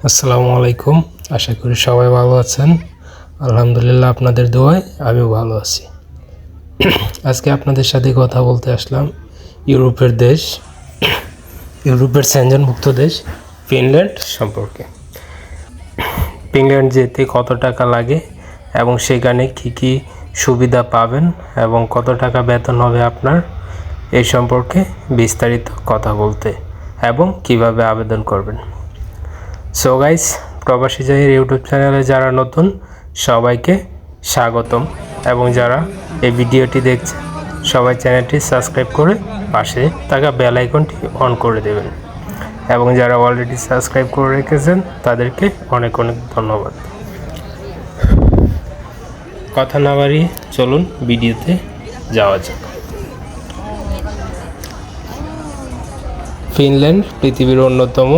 আসসালামু আলাইকুম। আশা করি সবাই ভালো আছেন। আলহামদুলিল্লাহ, আপনাদের দোয়ায় আমিও ভালো আছি। আজকে আপনাদের সাথে কথা বলতে আসলাম ইউরোপের সেনজেনভুক্ত দেশ ফিনল্যান্ড সম্পর্কে। ফিনল্যান্ড যেতে কত টাকা লাগে এবং সেখানে কি কি সুবিধা পাবেন এবং কত টাকা বেতন হবে আপনার, এই সম্পর্কে বিস্তারিত কথা বলতে এবং কিভাবে আবেদন করবেন। সো গাইস, প্রবাসী জাহির ইউটিউব চ্যানেলে যারা নতুন সবাইকে স্বাগতম, এবং যারা এই ভিডিওটি দেখছে সবাই চ্যানেলটি সাবস্ক্রাইব করে পাশে থাকা বেল আইকনটি অন করে দেবেন, এবং যারা অলরেডি সাবস্ক্রাইব করে রেখেছেন তাদেরকে অনেক অনেক ধন্যবাদ। কথা না বাড়িয়ে চলুন ভিডিওতে যাওয়া যাক। ফিনল্যান্ড পৃথিবীর অন্যতম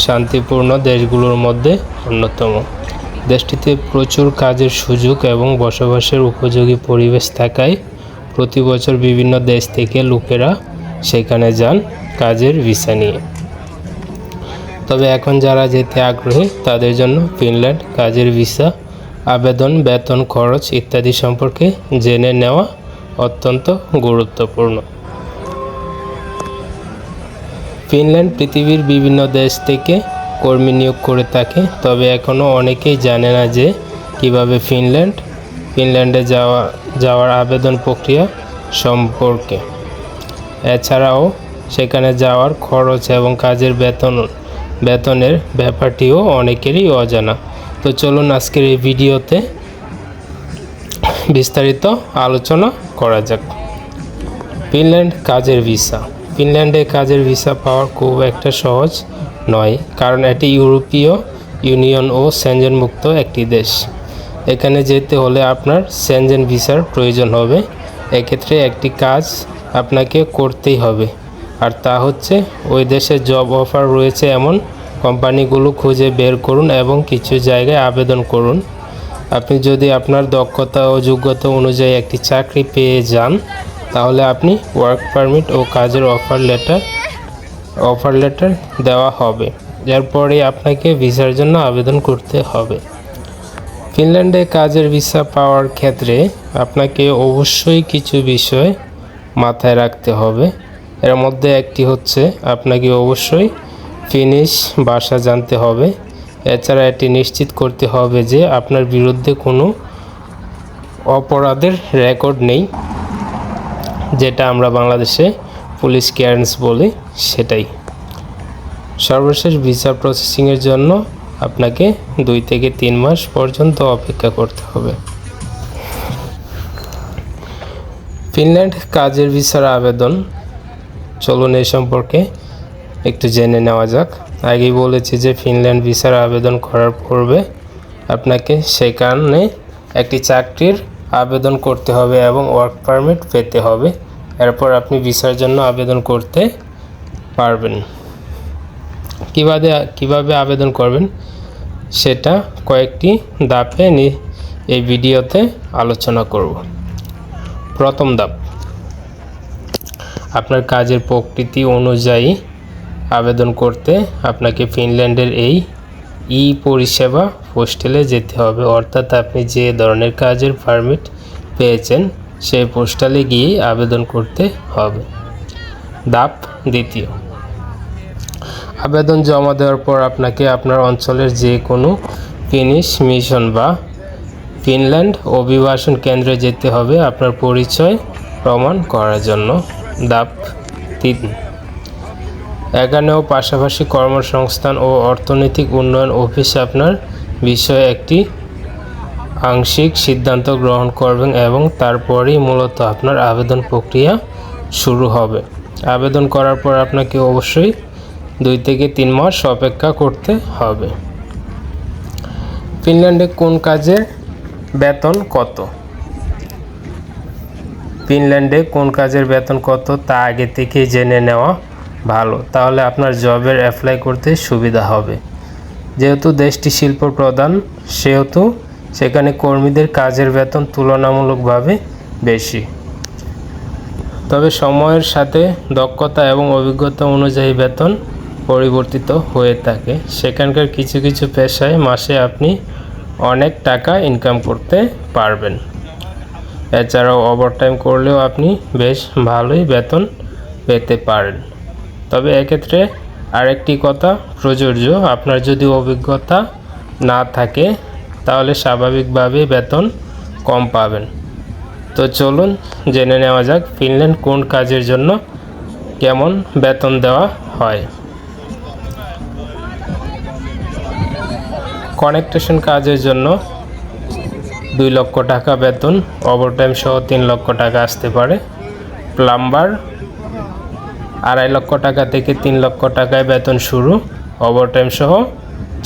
শান্তিপূর্ণ দেশগুলোর মধ্যে অন্যতম। দেশটিতে প্রচুর কাজের সুযোগ এবং বসবাসের উপযোগী পরিবেশ থাকায় প্রতি বছর বিভিন্ন দেশ থেকে লোকেরা সেখানে যান কাজের ভিসা নিয়ে। তবে এখন যারা যেতে আগ্রহী তাদের জন্য ফিনল্যান্ড কাজের ভিসা আবেদন, বেতন, খরচ ইত্যাদি সম্পর্কে জেনে নেওয়া অত্যন্ত গুরুত্বপূর্ণ। ফিনল্যান্ড পৃথিবীর বিভিন্ন দেশ থেকে কর্মী নিয়োগ করে থাকে, তবে এখনও অনেকেই জানে না যে কীভাবে ফিনল্যান্ডে যাওয়ার আবেদন প্রক্রিয়া সম্পর্কে। এছাড়াও সেখানে যাওয়ার খরচ এবং কাজের বেতনের ব্যাপারটিও অনেকেরই অজানা। তো চলুন আজকের এই ভিডিওতে বিস্তারিত আলোচনা করা যাক। ফিনল্যান্ড কাজের ভিসা। ফিনল্যান্ডে কাজের ভিসা পাওয়া খুব একটা সহজ নয়, কারণ এটি ইউরোপীয় ইউনিয়ন ও সেনজেনমুক্ত একটি দেশ। এখানে যেতে হলে আপনার সেনজেন ভিসার প্রয়োজন হবে। এক্ষেত্রে একটি কাজ আপনাকে করতেই হবে, আর তা হচ্ছে ওই দেশে জব অফার রয়েছে এমন কোম্পানিগুলো খুঁজে বের করুন এবং কিছু জায়গায় আবেদন করুন। আপনি যদি আপনার দক্ষতা ও যোগ্যতা অনুযায়ী একটি চাকরি পেয়ে যান, তাহলে আপনি ওয়ার্ক পারমিট ও কাজের অফার লেটার দেওয়া হবে। এরপরে আপনাকে ভিসার জন্য আবেদন করতে হবে। ফিনল্যান্ডে কাজের ভিসা পাওয়ার ক্ষেত্রে আপনাকে অবশ্যই কিছু বিষয় মাথায় রাখতে হবে। এর মধ্যে একটি হচ্ছে আপনাকে অবশ্যই ফিনিশ ভাষা জানতে হবে। এছাড়া এটি নিশ্চিত করতে হবে যে আপনার বিরুদ্ধে কোনো অপরাধের রেকর্ড নেই, যেটা আমরা বাংলাদেশে পুলিশ ক্লিয়ারেন্স বলি, সেটাই। সর্বশেষ ভিসা প্রসেসিংয়ের জন্য আপনাকে 2 থেকে 3 মাস পর্যন্ত অপেক্ষা করতে হবে। ফিনল্যান্ড কাজের ভিসার আবেদন, চলুন এই সম্পর্কে একটু জেনে নেওয়া যাক। আগেই বলেছি যে ফিনল্যান্ড ভিসার আবেদন করার পূর্বে আপনাকে সেখানে একটি চাকরির আবেদন করতে হবে এবং ওয়ার্ক পারমিট পেতে হবে। এরপর আপনি ভিসার জন্য আবেদন করতে পারবেন। কিভাবে আবেদন করবেন সেটা কয়েকটি ধাপে এই ভিডিওতে আলোচনা করব। প্রথম ধাপ, আপনার কাজের প্রকৃতি অনুযায়ী আবেদন করতে আপনাকে ফিনল্যান্ডের এই পরিষেবা পোস্টালে যেতে হবে, অর্থাৎ আপনি যে ধরনের কাজের পারমিট পেয়েছেন সেই পোস্টালে গিয়ে আবেদন করতে হবে। ধাপ দ্বিতীয়, আবেদন জমা দেওয়ার পর আপনাকে আপনার অঞ্চলের যে কোনো ফিনিশ মিশন বা ফিনল্যান্ড অভিবাসন কেন্দ্রে যেতে হবে আপনার পরিচয় প্রমাণ করার জন্য। ধাপ 3, এখানেও পাশাপাশি কর্মসংস্থান ও অর্থনৈতিক উন্নয়ন অফিস আপনার বিষয়ে একটি আংশিক সিদ্ধান্ত গ্রহণ করবেন এবং তারপরেই মূলত আপনার আবেদন প্রক্রিয়া শুরু হবে। আবেদন করার পর আপনাকে অবশ্যই 2 থেকে 3 মাস অপেক্ষা করতে হবে। ফিনল্যান্ডে কোন কাজের বেতন কত? ফিনল্যান্ডে কোন কাজের বেতন কত তা আগে থেকে জেনে নেওয়া ভালো, তাহলে আপনার জবের অ্যাপ্লাই করতে সুবিধা হবে। যেহেতু দেশটি শিল্প প্রধান, সেহেতু সেখানে কর্মীদের কাজের বেতন তুলনামূলকভাবে বেশি। তবে সময়ের সাথে দক্ষতা এবং অভিজ্ঞতা অনুযায়ী বেতন পরিবর্তিত হয়ে থাকে। সেখানকার কিছু কিছু পেশায় মাসে আপনি অনেক টাকা ইনকাম করতে পারবেন। এছাড়াও ওভারটাইম করলেও আপনি বেশ ভালোই বেতন পেতে পারেন। তবে এক্ষেত্রে আরেকটি কথা প্রযোজ্য, আপনার যদি অভিজ্ঞতা না থাকে তাহলে স্বাভাবিকভাবেই বেতন কম পাবেন। তো চলুন জেনে নেওয়া যাক ফিনল্যান্ড কোন কাজের জন্য কেমন বেতন দেওয়া হয়। কানেকশন কাজের জন্য 2 লক্ষ টাকা বেতন, ওভারটাইম সহ 3 লক্ষ টাকা আসতে পারে। প্লাম্বার 2.5 লক্ষ টাকা থেকে 3 লক্ষ টাকায় বেতন শুরু, ওভারটাইম সহ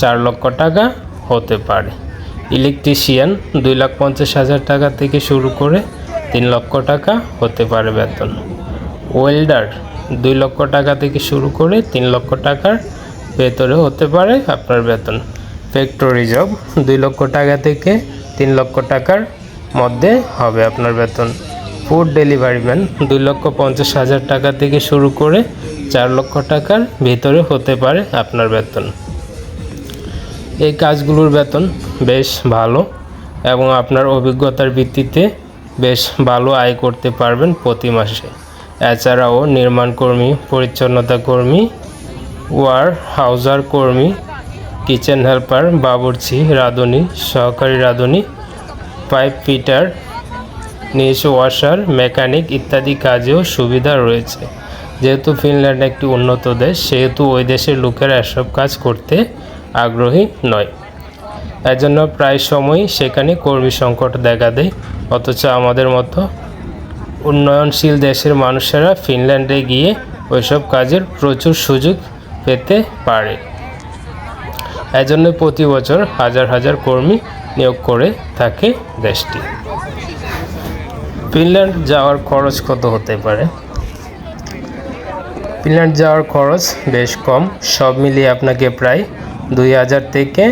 4 লক্ষ টাকা হতে পারে। ইলেকট্রিশিয়ান 2,50,000 টাকা থেকে শুরু করে 3 লক্ষ টাকা হতে পারে বেতন। ওয়েল্ডার 2 লক্ষ টাকা থেকে শুরু করে 3 লক্ষ টাকার ভেতরে হতে পারে আপনার বেতন। ফ্যাক্টরি জব 2 লক্ষ টাকা থেকে 3 লক্ষ টাকার মধ্যে হবে আপনার বেতন। ফুড ডেলিভারি ম্যান 2,50,000 টাকা থেকে শুরু করে 4 লক্ষ টাকার ভিতরে হতে পারে আপনার বেতন। এই কাজগুলোর বেতন বেশ ভালো এবং আপনার অভিজ্ঞতার ভিত্তিতে বেশ ভালো আয় করতে পারবেন প্রতি মাসে। এছাড়াও নির্মাণ কর্মী, পরিচ্ছন্নতা কর্মী, ওয়ার হাউজার কর্মী, কিচেন হেল্পার, বাবুর্চি, রাঁধুনি, সহকারী রাঁধুনি, পাইপ ফিটার, নিচ ওয়াশার, মেকানিক ইত্যাদি কাজেও সুবিধা রয়েছে। যেহেতু ফিনল্যান্ড একটি উন্নত দেশ, সেহেতু ওই দেশের লোকেরা এসব কাজ করতে আগ্রহী নয়। এজন্য প্রায় সময়ই সেখানে কর্মী সংকট দেখা দেয়। অথচ আমাদের মতো উন্নয়নশীল দেশের মানুষেরা ফিনল্যান্ডে গিয়ে ওইসব কাজের প্রচুর সুযোগ পেতে পারে। এজন্য প্রতি বছর হাজার হাজার কর্মী নিয়োগ করে থাকে দেশটি। ফিনল্যান্ড যাওয়ার খরচ কত হতে পারে? ফিনল্যান্ড যাওয়ার খরচ বেশ কম, সব মিলিয়ে আপনাকে প্রায় 2,000 থেকে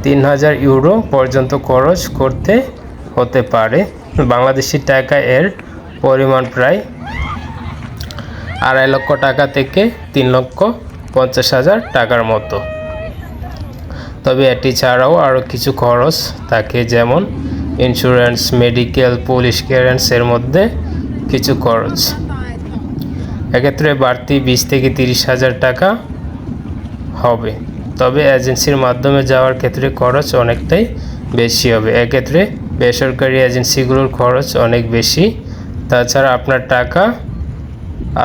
3,000 ইউরো পর্যন্ত খরচ করতে হতে পারে। বাংলাদেশি টাকা এর পরিমাণ প্রায় 2.5 লক্ষ টাকা থেকে 3,50,000 টাকার মতো। তবে এটি ছাড়াও আরও কিছু খরচ থাকে, যেমন ইন্স্যুরেন্স, মেডিকেল, পুলিশ ক্লিয়ারেন্সের মধ্যে কিছু খরচ। এক্ষেত্রে বাড়তি 20 থেকে 30,000 টাকা হবে। তবে এজেন্সির মাধ্যমে যাওয়ার ক্ষেত্রে খরচ অনেকটাই বেশি হবে। এক্ষেত্রে বেসরকারি এজেন্সিগুলোর খরচ অনেক বেশি। তাছাড়া আপনার টাকা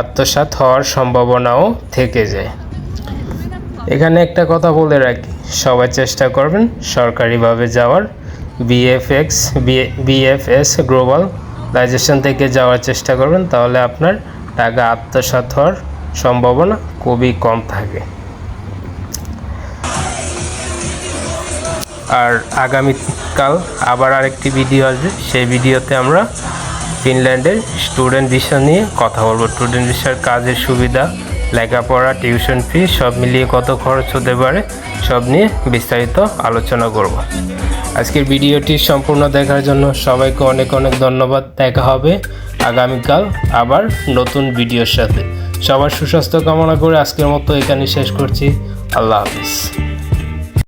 আত্মসাৎ হওয়ার সম্ভাবনাও থেকে যায়। এখানে একটা কথা বলে রাখি, সবাই চেষ্টা করবেন সরকারিভাবে যাওয়ার। বিএফএস গ্লোবালাইজেশন থেকে যাওয়ার চেষ্টা করবেন, তাহলে আপনার টাকা আত্মসাৎ হওয়ার সম্ভাবনা খুবই কম থাকে। আর আগামীকাল আবার আরেকটি ভিডিও আসবে, সেই ভিডিওতে আমরা ফিনল্যান্ডের স্টুডেন্ট ভিসা নিয়ে কথা বলবো। স্টুডেন্ট ভিসার কাজের সুবিধা, লেখাপড়া, টিউশন ফি সব মিলিয়ে কত খরচ হতে পারে সব নিয়ে বিস্তারিত আলোচনা করব। আজকের ভিডিওটি সম্পূর্ণ দেখার জন্য সবাইকে অনেক অনেক ধন্যবাদ। দেখা হবে আগামীকাল আবার নতুন ভিডিওর সাথে। সবার সুস্বাস্থ্য কামনা করে আজকের মতো এখানে শেষ করছি। আল্লাহ হাফিজ।